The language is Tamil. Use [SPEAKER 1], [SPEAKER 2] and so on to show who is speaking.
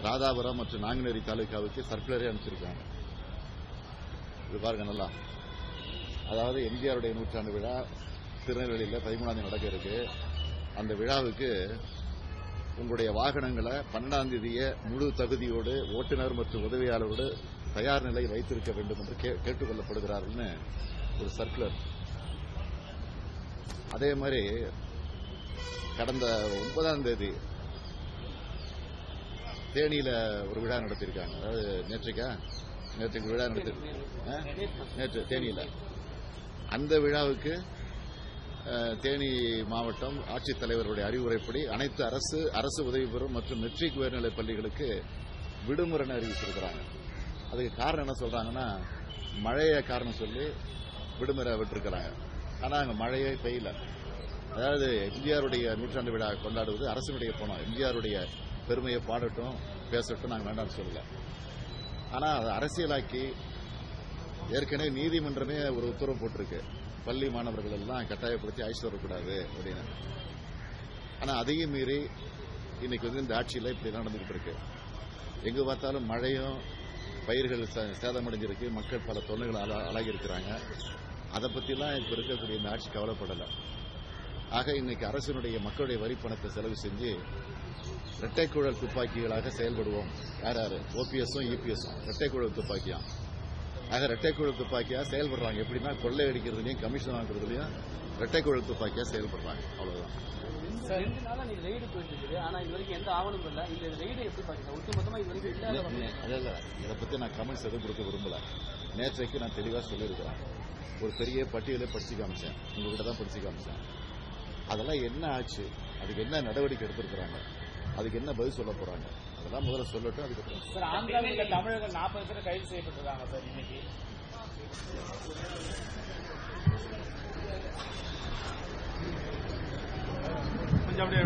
[SPEAKER 1] ராதாபுரம் மற்றும் நாங்குநேரி தாலுகாவுக்கு சர்க்குலரே அனுப்பிச்சிருக்காங்க. இது பாருங்க நல்லா. அதாவது எம்ஜிஆருடைய நூற்றாண்டு விழா திருநெல்வேலியில் 13ஆம் தேதி நடக்க இருக்கு. அந்த விழாவுக்கு உங்களுடைய வாகனங்களை 12ஆம் தேதியே முழு தகுதியோடு ஓட்டுநர் மற்றும் உதவியாளரோடு தயார் நிலையில் வைத்திருக்க வேண்டும் என்று கேட்டுக் கொள்ளப்படுகிறார்கள் ஒரு சர்க்குலர். அதே மாதிரி கடந்த 9ஆம் தேதி தேனியில ஒரு விழா நடத்தியிருக்காங்க. அதாவது நேற்றுக்கு விழா நேற்று தேனியில அந்த விழாவுக்கு தேனி மாவட்டம் ஆட்சித்தலைவருடைய அறிவுரைப்படி அனைத்து அரசு உதவி பெறும் மற்றும் மெட்ரிக் உயர்நிலைப் பள்ளிகளுக்கு விடுமுறை அறிவிச்சிருக்கிறாங்க. அதுக்கு காரணம் என்ன சொல்றாங்கன்னா, மழையை காரணம் சொல்லி விடுமுறை விட்டுருக்கிறாங்க. ஆனா அங்க மழையே பெய்யல. அதாவது எம்ஜிஆருடைய நூற்றாண்டு விழா கொண்டாடுவது அரசினுடைய பணம். எம்ஜிஆருடைய பெருமையை பாடட்டும் பேசட்டும் நாங்கள் வேண்டாம்னு சொல்லல. ஆனா அதை அரசியலாக்கி ஏற்கனவே நீதிமன்றமே ஒரு உத்தரவு போட்டிருக்கு, பள்ளி மாணவர்கள் எல்லாம் கட்டாயப்படுத்தி அழைச்சிட்டு வரக்கூடாது அப்படின்னு. ஆனா அதையும் மீறி இன்னைக்கு இந்த ஆட்சியில் இப்படி நடந்துகிட்டு இருக்கு. எங்க பார்த்தாலும் மழையும் பயிர்கள் சேதமடைஞ்சிருக்கு, மக்கள் பல தொல்லைகள் ஆளாகி இருக்கிறாங்க. அதை பத்திலாம் இப்ப இருக்கக்கூடிய இந்த ஆட்சி கவலைப்படல. ஆக இன்னைக்கு அரசினுடைய மக்களுடைய வரிப்பணத்தை செலவு செஞ்சு இரட்டைக்குழல் துப்பாக்கிகளாக செயல்படுவோம். யார் ஓபிஎஸும் இபிஎஸும் இரட்டைக்குழல் துப்பாக்கியா. ஆக இரட்டைக்குழல் துப்பாக்கியா செயல்படுறாங்க. எப்படின்னா கொள்ளை அடிக்கிறதுலையும் கமிஷன் வாங்குறதுலையும் இரட்டைக்குழல் துப்பாக்கியா செயல்படுறாங்க. அவ்வளவுதான். இதை பத்தி நான் கமெண்ட்ஸ் எதுவும் கொடுக்க விரும்பல. நேற்றைக்கு நான் தெளிவா சொல்லியிருக்கிறேன். ஒரு பெரிய பட்டியலை படிச்சு காமிச்சேன், உங்ககிட்ட தான் படிச்சு காமிச்சேன். அதெல்லாம் என்ன ஆச்சு, அதுக்கு என்ன நடவடிக்கை எடுத்திருக்கிறாங்க, அதுக்கு என்ன பதில் சொல்ல போறாங்க, அதெல்லாம் முதல்ல சொல்லட்டும். அதுக்கப்புறம்
[SPEAKER 2] தமிழர்கள் 40 பேர் கைது செய்யப்பட்டிருக்காங்க சார் இன்னைக்கு. கொஞ்சம் அப்படியே